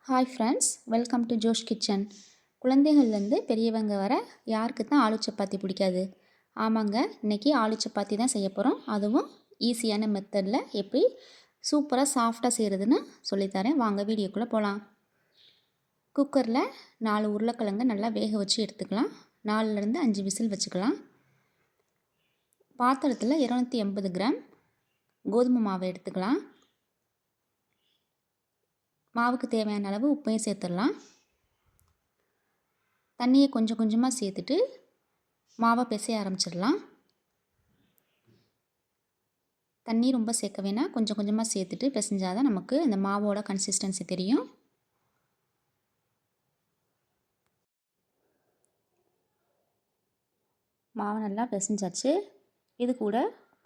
Hi friends, welcome to Josh kitchen. குழந்தைகள்லேருந்து பெரியவங்க வர யாருக்கு தான் ஆலு சப்பாத்தி பிடிக்காது? ஆமாங்க, இன்றைக்கி ஆலு சப்பாத்தி தான் செய்ய போகிறோம். அதுவும் ஈஸியான மெத்தடில் எப்படி சூப்பராக சாஃப்டாக செய்கிறதுன்னு சொல்லித்தரேன். வாங்க வீடியோக்குள்ளே போகலாம். குக்கரில் 4 உருளைக்கிழங்கு நல்லா வேக வச்சு எடுத்துக்கலாம். 4லேருந்து 5 விசில் வச்சுக்கலாம். பாத்திரத்தில் 280 கிராம் கோதுமை மாவை எடுத்துக்கலாம். மாவுக்கு தேவையான அளவு உப்பையும் சேர்த்துடலாம். தண்ணியை கொஞ்சம் கொஞ்சமாக சேர்த்துட்டு மாவை பிசைய ஆரம்பிச்சிடலாம். தண்ணி ரொம்ப சேர்க்க வேணாம், கொஞ்சம் கொஞ்சமாக சேர்த்துட்டு பிசைஞ்சால் தான் நமக்கு இந்த மாவோட கன்சிஸ்டன்சி தெரியும். மாவு நல்லா பிசைஞ்சாச்சு. இது கூட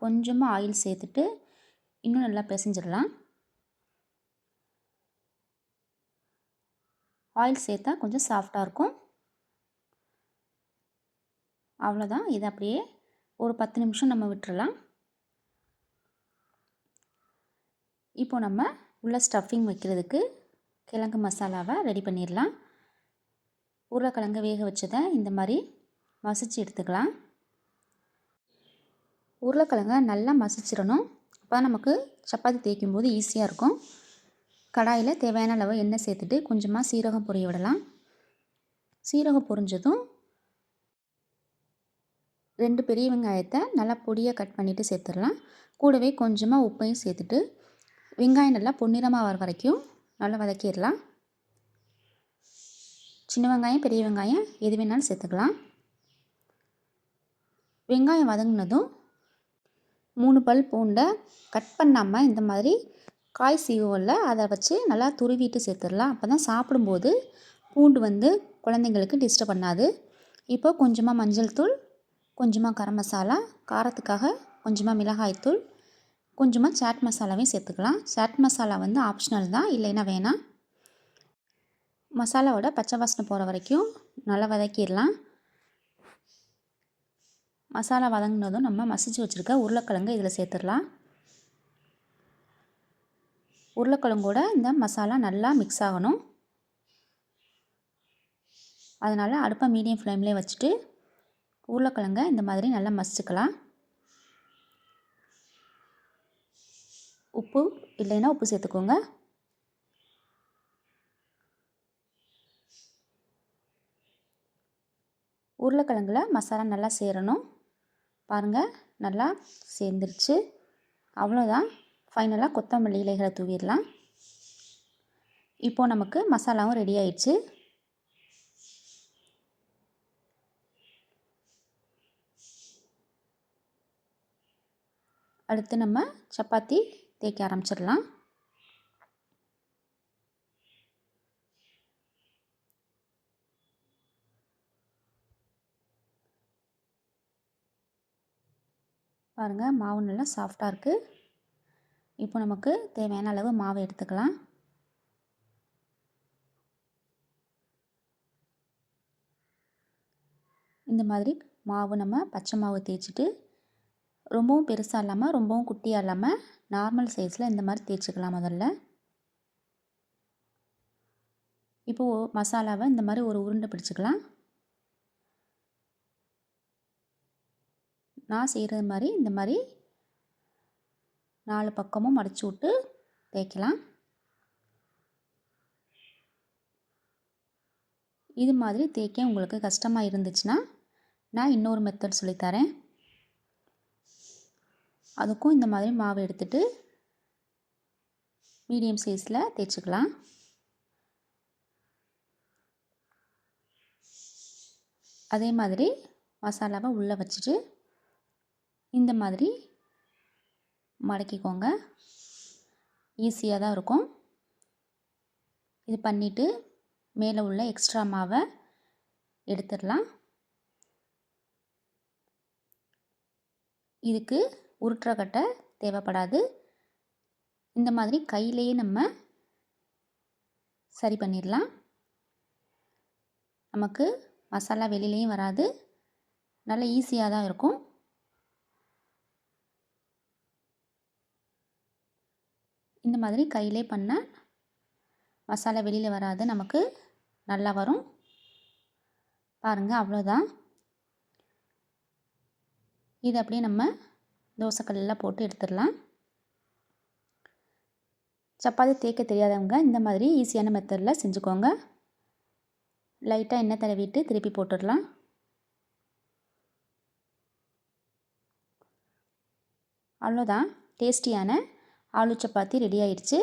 கொஞ்சமாக ஆயில் சேர்த்துட்டு இன்னும் நல்லா பிசைஞ்சிடலாம். ஆயில் சேர்த்தா கொஞ்சம் சாஃப்டாக இருக்கும். அவ்வளோதான். இதை அப்படியே ஒரு 10 நிமிஷம் நம்ம விட்டுறலாம். இப்போ நம்ம உள்ள ஸ்டஃபிங் வைக்கிறதுக்கு கிழங்கு மசாலாவை ரெடி பண்ணிடலாம். உருளைக்கிழங்கு வேக வச்சதை இந்த மாதிரி மசிச்சு எடுத்துக்கலாம். உருளைக்கிழங்கை நல்லா மசிச்சிடணும். அப்போ நமக்கு சப்பாத்தி தேய்க்கும் போது ஈஸியாக இருக்கும். கடாயில் தேவையான அளவு எண்ணெய் சேர்த்துட்டு கொஞ்சமாக சீரகம் பொரிய விடலாம். சீரகம் பொரிஞ்சதும் 2 பெரிய வெங்காயத்தை நல்லா பொடியாக கட் பண்ணிவிட்டு சேர்த்துடலாம். கூடவே கொஞ்சமாக உப்பையும் சேர்த்துட்டு வெங்காயம் நல்லா பொன்னிறமாக வர வரைக்கும் நல்லா வதக்கிடலாம். சின்ன வெங்காயம் பெரிய வெங்காயம் எது வேணாலும் சேர்த்துக்கலாம். வெங்காயம் வதங்கினதும் 3 பல் பூண்டை கட் பண்ணாமல் இந்த மாதிரி காய் சீவுவல்ல அதை வச்சு நல்லா துருவிட்டு சேர்த்துடலாம். அப்போ தான் சாப்பிடும்போது பூண்டு குழந்தைங்களுக்கு டிஸ்டர்ப் பண்ணாது. இப்போ கொஞ்சமாக மஞ்சள் தூள், கொஞ்சமாக கரம் மசாலா, காரத்துக்காக கொஞ்சமாக மிளகாய்த்தூள், கொஞ்சமாக சாட் மசாலாவையும் சேர்த்துக்கலாம். சாட் மசாலா ஆப்ஷனல் தான், இல்லைன்னா வேணாம். மசாலாவோட பச்சை வாசனை போகிற வரைக்கும் நல்லா வதக்கிடலாம். மசாலா வதங்கினதும் நம்ம மசிச்சு வச்சுருக்க உருளைக்கிழங்கு இதில் சேர்த்துடலாம். உருளைக்கிழங்கோட இந்த மசாலா நல்லா மிக்ஸ் ஆகணும். அதனால் அடுப்பை மீடியம் ஃப்ளேம்லேயே வச்சுட்டு உருளைக்கிழங்கை இந்த மாதிரி நல்லா மசிச்சுக்கலாம். உப்பு இல்லைன்னா உப்பு சேர்த்துக்கோங்க. உருளைக்கிழங்குல மசாலா நல்லா சேரணும். பாருங்கள், நல்லா சேர்ந்துருச்சு. அவ்வளோதான். ஃபைனலாக கொத்தமல்லி இலைகளை தூவிடலாம். இப்போது நமக்கு மசாலாவும் ரெடி ஆயிடுச்சு. அடுத்து நம்ம சப்பாத்தி தேய்க்க ஆரம்பிச்சிடலாம். பாருங்கள், மாவு நல்லா சாஃப்டாக இருக்குது. இப்போ நமக்கு தேவையான அளவு மாவை எடுத்துக்கலாம். இந்த மாதிரி மாவு நம்ம பச்சை மாவு தேய்ச்சிட்டு ரொம்பவும் பெருசாக இல்லாமல் ரொம்பவும் குட்டியாக இல்லாமல் நார்மல் சைஸில் இந்த மாதிரி தேய்ச்சிக்கலாம் முதல்ல. இப்போது மசாலாவை இந்த மாதிரி ஒரு உருண்டை பிடிச்சிக்கலாம். நான் செய்கிறது மாதிரி இந்த மாதிரி 4 பக்கமும் மடிச்சு விட்டு தேய்க்கலாம். இது மாதிரி தேய்க்க உங்களுக்கு கஷ்டமாக இருந்துச்சுன்னா நான் இன்னொரு மெத்தட் சொல்லித்தரேன். அதுக்கும் இந்த மாதிரி மாவு எடுத்துகிட்டு மீடியம் சைஸில் தேய்ச்சிக்கலாம். அதே மாதிரி மசாலாவை உள்ளே வச்சுட்டு இந்த மாதிரி மடக்கிக்கோங்க. ஈஸியாக தான் இருக்கும். இது பண்ணிவிட்டு மேலே உள்ள எக்ஸ்ட்ரா மாவை எடுத்துடலாம். இதுக்கு உருட்டுற கட்டை தேவைப்படாது. இந்த மாதிரி கையிலேயே நம்ம சரி பண்ணிடலாம். நமக்கு மசாலா வெளியிலையும் வராது. நல்ல ஈஸியாக தான் இருக்கும். இந்த மாதிரி கையிலே பண்ணால் மசாலா வெளியில் வராது, நமக்கு நல்லா வரும். பாருங்கள், அவ்வளோதான். இது அப்படியே நம்ம தோசைக்கல்லில் போட்டு எடுத்துடலாம். சப்பாத்தி தேய்க்க தெரியாதவங்க இந்த மாதிரி ஈஸியான மெத்தடில் செஞ்சுக்கோங்க. லைட்டாக எண்ணெய் தடவிட்டு திருப்பி போட்டுடலாம். அவ்வளோதான், டேஸ்டியான ஆலு சப்பாத்தி ரெடி ஆயிடுச்சு.